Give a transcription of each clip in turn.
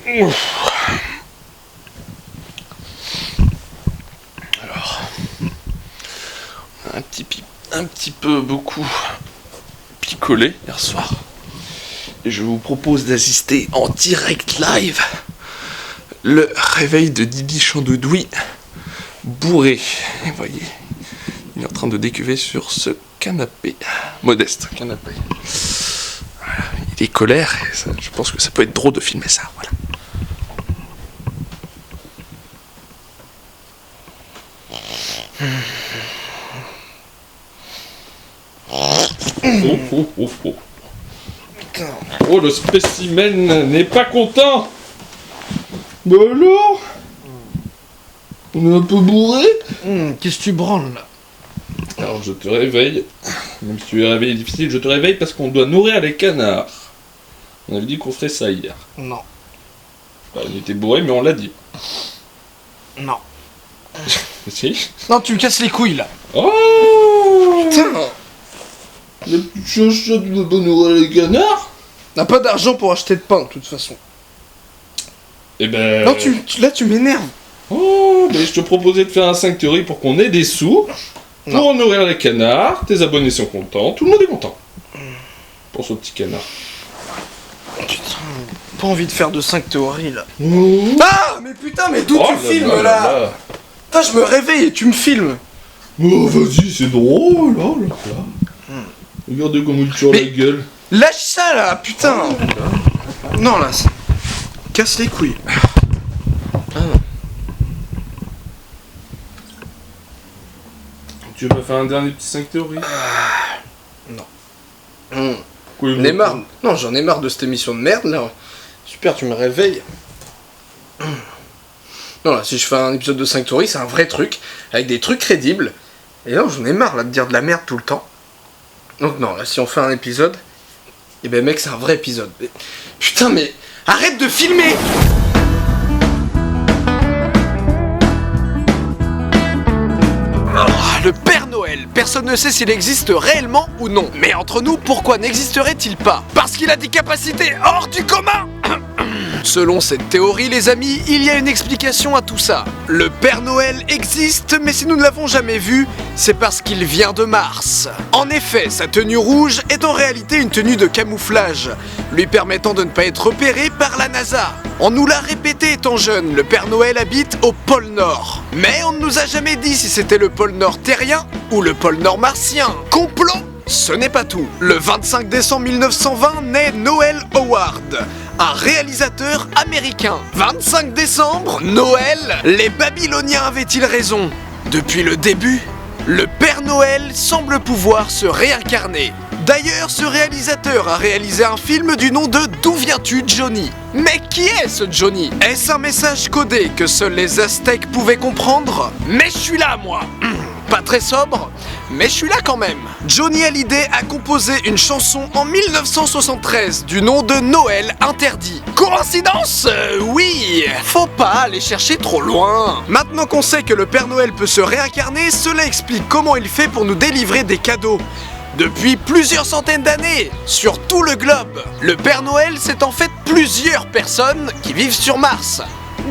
Alors, un petit peu beaucoup picolé hier soir. Et je vous propose d'assister en direct live le réveil de Didi Chandoudoui bourré. Et vous voyez, il est en train de décuver sur ce canapé. Modeste canapé. Voilà. Il est colère et ça, je pense que ça peut être drôle de filmer ça. Voilà. Oh. Putain. Oh, le spécimen n'est pas content. Bah alors, on est un peu bourré. Qu'est-ce que tu branles là? Alors je te réveille, même si tu es réveillé difficile, je te réveille parce qu'on doit nourrir les canards. On avait dit qu'on ferait ça hier. Non. Bah, on était bourré mais on l'a dit. Non. Si. Non, tu me casses les couilles là. Oh Putain. La petite chochotte ne pas nourrir les canards. N'a pas d'argent pour acheter de pain de toute façon. Eh ben... Non, là tu m'énerves. Oh, mais je te proposais de faire un 5 théories pour qu'on ait des sous. Pour nourrir les canards, tes abonnés sont contents, tout le monde est content. Pour ce petit canard. Putain, pas envie de faire de 5 théories là. Oh. Ah, mais putain, mais d'où tu filmes là? Putain, je me réveille et tu me filmes. Oh, vas-y, c'est drôle, oh là là. Regardez comment il tire la gueule. Lâche ça là, putain. Non là, casse les couilles. Tu veux faire un dernier petit 5 théories? Non. J'en ai marre. Non, j'en ai marre de cette émission de merde là. Super, tu me réveilles. Non là, si je fais un épisode de 5 théories, c'est un vrai truc, avec des trucs crédibles. Et là, j'en ai marre là de dire de la merde tout le temps. Donc non, là, si on fait un épisode, eh ben mec, c'est un vrai épisode. Mais... Putain, mais arrête de filmer! Le Père Noël, personne ne sait s'il existe réellement ou non. Mais entre nous, pourquoi n'existerait-il pas? Parce qu'il a des capacités hors du commun. Selon cette théorie, les amis, il y a une explication à tout ça. Le Père Noël existe, mais si nous ne l'avons jamais vu, c'est parce qu'il vient de Mars. En effet, sa tenue rouge est en réalité une tenue de camouflage, lui permettant de ne pas être repéré par la NASA. On nous l'a répété étant jeune, le Père Noël habite au pôle Nord. Mais on ne nous a jamais dit si c'était le pôle Nord terrien ou le pôle Nord martien. Complot? Ce n'est pas tout. Le 25 décembre 1920 naît Noël Howard, un réalisateur américain. 25 décembre, Noël, les Babyloniens avaient-ils raison? Depuis le début, le Père Noël semble pouvoir se réincarner. D'ailleurs, ce réalisateur a réalisé un film du nom de D'où viens-tu, Johnny? Mais qui est ce Johnny? Est-ce un message codé que seuls les Aztèques pouvaient comprendre? Mais je suis là, moi. Pas très sobre, mais je suis là quand même. Johnny Hallyday a composé une chanson en 1973 du nom de Noël interdit. Coïncidence? Oui. Faut pas aller chercher trop loin. Maintenant qu'on sait que le Père Noël peut se réincarner, cela explique comment il fait pour nous délivrer des cadeaux. Depuis plusieurs centaines d'années, sur tout le globe, le Père Noël, c'est en fait plusieurs personnes qui vivent sur Mars.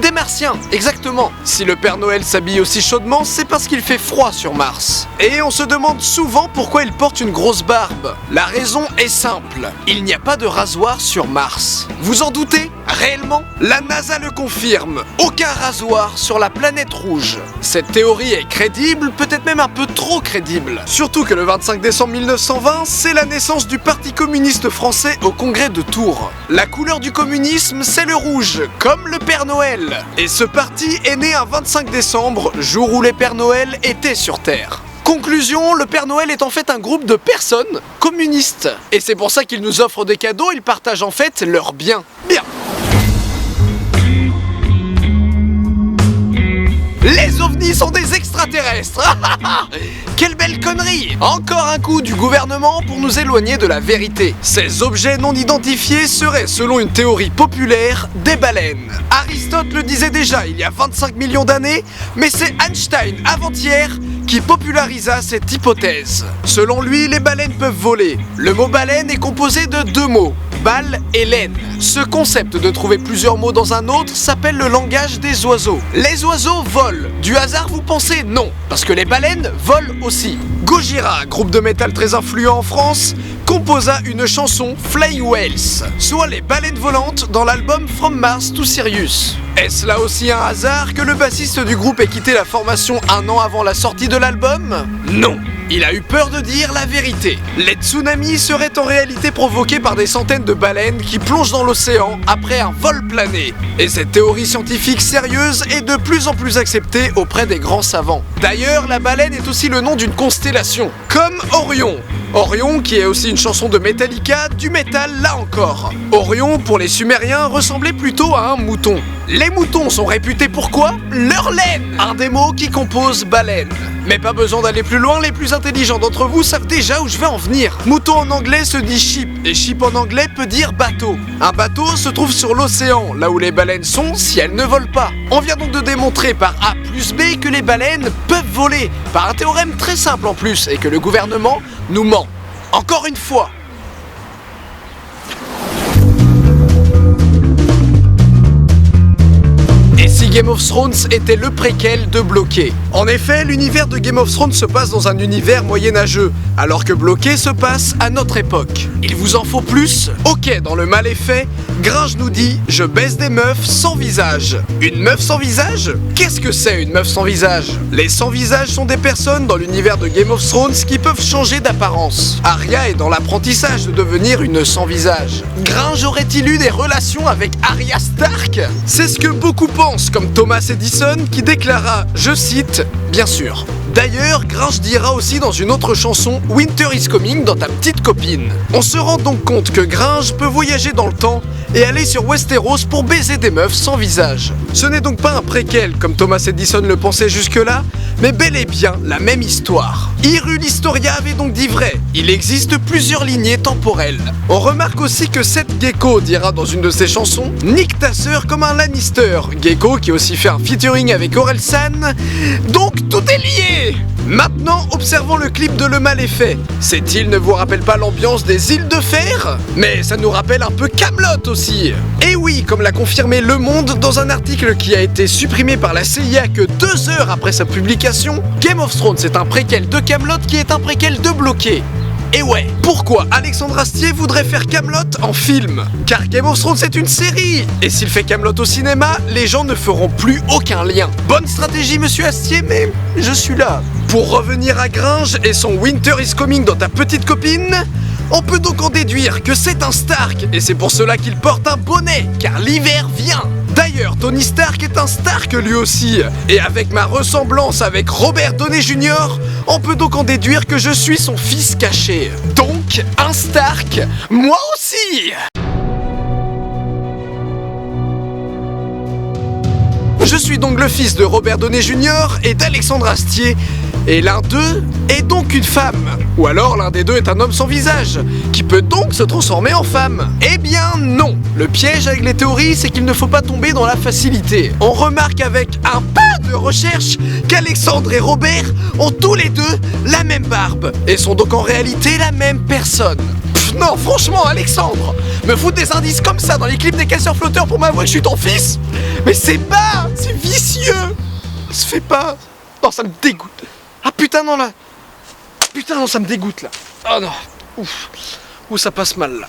Des Martiens, exactement. Si le Père Noël s'habille aussi chaudement, c'est parce qu'il fait froid sur Mars. Et on se demande souvent pourquoi il porte une grosse barbe. La raison est simple, il n'y a pas de rasoir sur Mars. Vous en doutez? Réellement? La NASA le confirme, aucun rasoir sur la planète rouge. Cette théorie est crédible, peut-être même un peu trop crédible. Surtout que le 25 décembre 1920, c'est la naissance du Parti communiste français au congrès de Tours. La couleur du communisme, c'est le rouge, comme le Père Noël. Et ce parti est né un 25 décembre, jour où les Pères Noël étaient sur Terre. Conclusion, le Père Noël est en fait un groupe de personnes communistes. Et c'est pour ça qu'ils nous offrent des cadeaux, ils partagent en fait leurs biens. Bien. Les ovnis sont des extraterrestres. Quelle belle connerie. Encore un coup du gouvernement pour nous éloigner de la vérité. Ces objets non identifiés seraient, selon une théorie populaire, des baleines. Aristote le disait déjà il y a 25 millions d'années, mais c'est Einstein, avant-hier, qui popularisa cette hypothèse. Selon lui, les baleines peuvent voler. Le mot baleine est composé de deux mots, balle et laine. Ce concept de trouver plusieurs mots dans un autre s'appelle le langage des oiseaux. Les oiseaux volent. Du hasard, vous pensez? Non, parce que les baleines volent aussi. Gojira, groupe de métal très influent en France, composa une chanson Fly Whales, soit les baleines volantes dans l'album From Mars to Sirius. Est-ce là aussi un hasard que le bassiste du groupe ait quitté la formation un an avant la sortie de l'album? Non. Il a eu peur de dire la vérité. Les tsunamis seraient en réalité provoqués par des centaines de baleines qui plongent dans l'océan après un vol plané. Et cette théorie scientifique sérieuse est de plus en plus acceptée auprès des grands savants. D'ailleurs, la baleine est aussi le nom d'une constellation, comme Orion. Orion, qui est aussi une chanson de Metallica, du métal là encore. Orion, pour les Sumériens, ressemblait plutôt à un mouton. Les moutons sont réputés pour quoi? Leur laine, un des mots qui compose baleine. Mais pas besoin d'aller plus loin, les plus intelligents d'entre vous savent déjà où je vais en venir. Mouton en anglais se dit ship, et ship en anglais peut dire bateau. Un bateau se trouve sur l'océan, là où les baleines sont si elles ne volent pas. On vient donc de démontrer par A plus B que les baleines peuvent voler, par un théorème très simple en plus, et que le gouvernement nous ment. Encore une fois. Et si Game of Thrones était le préquel de Bloqué? En effet, l'univers de Game of Thrones se passe dans un univers moyenâgeux, alors que Bloqué se passe à notre époque. Il vous en faut plus? Ok, dans le mal est fait, Gringe nous dit « Je baisse des meufs sans visage ». Une meuf sans visage? Qu'est-ce que c'est une meuf sans visage? Les sans visage sont des personnes dans l'univers de Game of Thrones qui peuvent changer d'apparence. Arya est dans l'apprentissage de devenir une sans visage. Gringe aurait-il eu des relations avec Arya Stark? C'est ce que beaucoup pensent, comme Thomas Edison qui déclara, je cite, « Bien sûr ». D'ailleurs, Gringe dira aussi dans une autre chanson « Winter is coming » dans Ta petite copine. On se rend donc compte que Gringe peut voyager dans le temps et aller sur Westeros pour baiser des meufs sans visage. Ce n'est donc pas un préquel comme Thomas Edison le pensait jusque-là, mais bel et bien la même histoire. Hyrule Historia avait donc dit vrai, il existe plusieurs lignées temporelles. On remarque aussi que Seth Gecko dira dans une de ses chansons « Nique ta sœur comme un Lannister », Gecko qui a aussi fait un featuring avec Orelsan, donc tout est lié. Maintenant, observons le clip de Le Mal est fait. Cette île ne vous rappelle pas l'ambiance des îles de fer? Mais ça nous rappelle un peu Kaamelott aussi. Et oui, comme l'a confirmé Le Monde dans un article qui a été supprimé par la CIA que 2 heures après sa publication, Game of Thrones est un préquel de Kaamelott qui est un préquel de Bloqué. Et ouais, pourquoi Alexandre Astier voudrait faire Kaamelott en film? Car Game of Thrones c'est une série, et s'il fait Kaamelott au cinéma, les gens ne feront plus aucun lien. Bonne stratégie monsieur Astier, mais je suis là. Pour revenir à Gringe et son Winter is coming dans Ta petite copine, on peut donc en déduire que c'est un Stark, et c'est pour cela qu'il porte un bonnet, car l'hiver vient. D'ailleurs, Tony Stark est un Stark lui aussi, et avec ma ressemblance avec Robert Downey Jr., on peut donc en déduire que je suis son fils caché. Donc, un Stark, moi aussi! Je suis donc le fils de Robert Downey Jr. et d'Alexandre Astier, et l'un d'eux est donc une femme. Ou alors l'un des deux est un homme sans visage, qui peut donc se transformer en femme. Eh bien non. Le piège avec les théories, c'est qu'il ne faut pas tomber dans la facilité. On remarque avec un peu de recherche qu'Alexandre et Robert ont tous les deux la même barbe, et sont donc en réalité la même personne. Non, franchement, Alexandre, me foutre des indices comme ça dans les clips des casseurs flotteurs pour m'avouer que je suis ton fils? Mais c'est pas, c'est vicieux. Ça se fait pas. Non, ça me dégoûte. Ah putain, non, là. Putain, non, ça me dégoûte, là. Oh non. Ouf. Ouh, ça passe mal, là.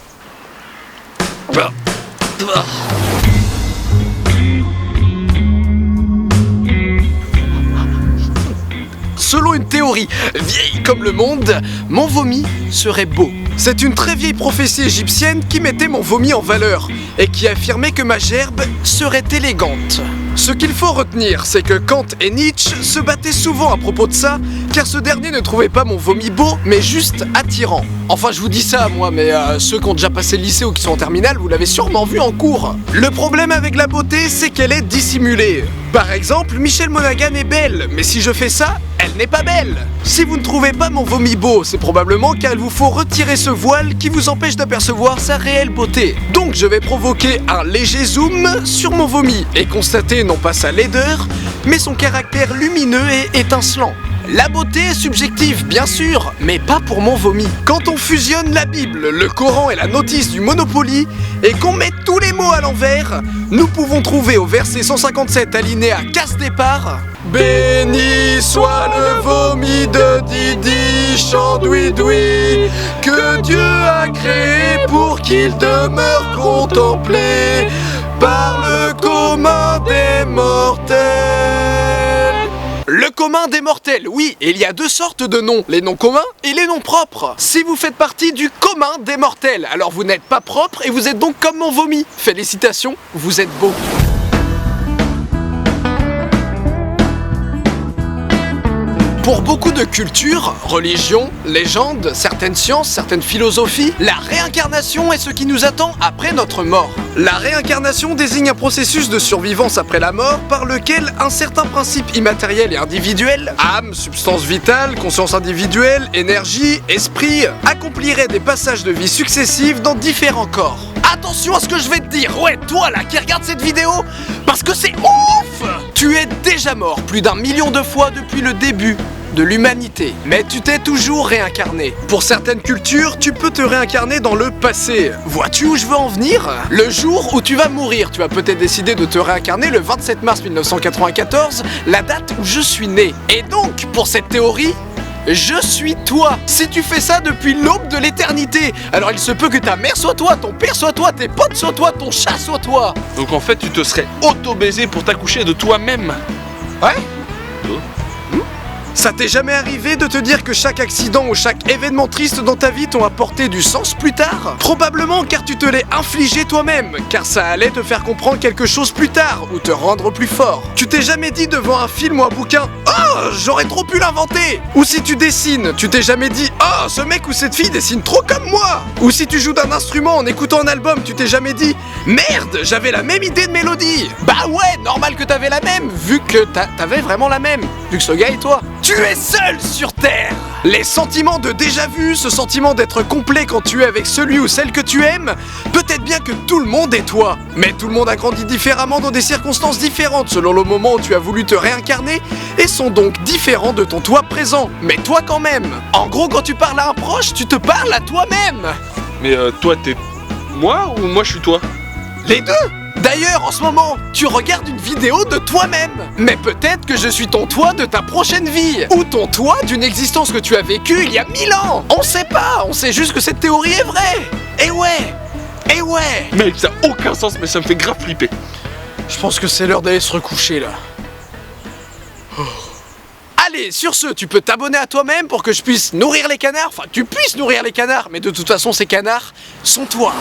Selon une théorie vieille comme le monde, mon vomi serait beau. C'est une très vieille prophétie égyptienne qui mettait mon vomi en valeur et qui affirmait que ma gerbe serait élégante. Ce qu'il faut retenir, c'est que Kant et Nietzsche se battaient souvent à propos de ça, car ce dernier ne trouvait pas mon vomi beau, mais juste attirant. Enfin, je vous dis ça, moi, mais ceux qui ont déjà passé le lycée ou qui sont en terminale, vous l'avez sûrement vu en cours. Le problème avec la beauté, c'est qu'elle est dissimulée. Par exemple, Michelle Monaghan est belle, mais si je fais ça, elle n'est pas belle. Si vous ne trouvez pas mon vomi beau, c'est probablement car il vous faut retirer ce voile qui vous empêche d'apercevoir sa réelle beauté. Donc je vais provoquer un léger zoom sur mon vomi et constater non pas sa laideur, mais son caractère lumineux et étincelant. La beauté est subjective, bien sûr, mais pas pour mon vomi. Quand on fusionne la Bible, le Coran et la notice du Monopoly, et qu'on met tous les mots à l'envers, nous pouvons trouver au verset 157 alinéa casse départ: béni soit le vomi de Didi Chandouidoui, que Dieu a créé pour qu'il demeure contemplé par le commun des mortels. Le commun des mortels, oui, et il y a deux sortes de noms, les noms communs et les noms propres. Si vous faites partie du commun des mortels, alors vous n'êtes pas propre et vous êtes donc comme mon vomi. Félicitations, vous êtes beau. Pour beaucoup de cultures, religions, légendes, certaines sciences, certaines philosophies, la réincarnation est ce qui nous attend après notre mort. La réincarnation désigne un processus de survivance après la mort par lequel un certain principe immatériel et individuel, âme, substance vitale, conscience individuelle, énergie, esprit, accomplirait des passages de vie successifs dans différents corps. Attention à ce que je vais te dire, ouais, toi là qui regarde cette vidéo, parce que c'est ouf! Tu es déjà mort plus d'1 million de fois depuis le début de l'humanité, mais tu t'es toujours réincarné. Pour certaines cultures, tu peux te réincarner dans le passé. Vois-tu où je veux en venir? Le jour où tu vas mourir, tu vas peut-être décider de te réincarner le 27 mars 1994, la date où je suis né. Et donc, pour cette théorie, je suis toi. Si tu fais ça depuis l'aube de l'éternité, alors il se peut que ta mère soit toi, ton père soit toi, tes potes soient toi, ton chat soit toi. Donc en fait, tu te serais auto-baisé pour t'accoucher de toi-même. Ouais? Ça t'est jamais arrivé de te dire que chaque accident ou chaque événement triste dans ta vie t'ont apporté du sens plus tard? Probablement car tu te l'es infligé toi-même, car ça allait te faire comprendre quelque chose plus tard, ou te rendre plus fort. Tu t'es jamais dit devant un film ou un bouquin: oh, j'aurais trop pu l'inventer! Ou si tu dessines, tu t'es jamais dit: oh, ce mec ou cette fille dessine trop comme moi! Ou si tu joues d'un instrument en écoutant un album, tu t'es jamais dit: merde, j'avais la même idée de mélodie! Bah ouais, normal que t'avais la même, vu que t'avais vraiment la même, vu que ce gars est toi. Tu es seul sur Terre! Les sentiments de déjà-vu, ce sentiment d'être complet quand tu es avec celui ou celle que tu aimes, peut-être bien que tout le monde est toi. Mais tout le monde a grandi différemment dans des circonstances différentes selon le moment où tu as voulu te réincarner, et sont donc différents de ton toi présent. Mais toi quand même! En gros, quand tu parles à un proche, tu te parles à toi-même! Mais toi, t'es moi ou moi je suis toi? Les deux! D'ailleurs, en ce moment, tu regardes une vidéo de toi-même. Mais peut-être que je suis ton toi de ta prochaine vie. Ou ton toi d'une existence que tu as vécue il y a 1000 ans. On sait pas, on sait juste que cette théorie est vraie. Et ouais. Mec, ça a aucun sens, mais ça me fait grave flipper. Je pense que c'est l'heure d'aller se recoucher, là. Allez, sur ce, tu peux t'abonner à toi-même pour que je puisse nourrir les canards. Enfin, tu puisses nourrir les canards, mais de toute façon, ces canards sont toi.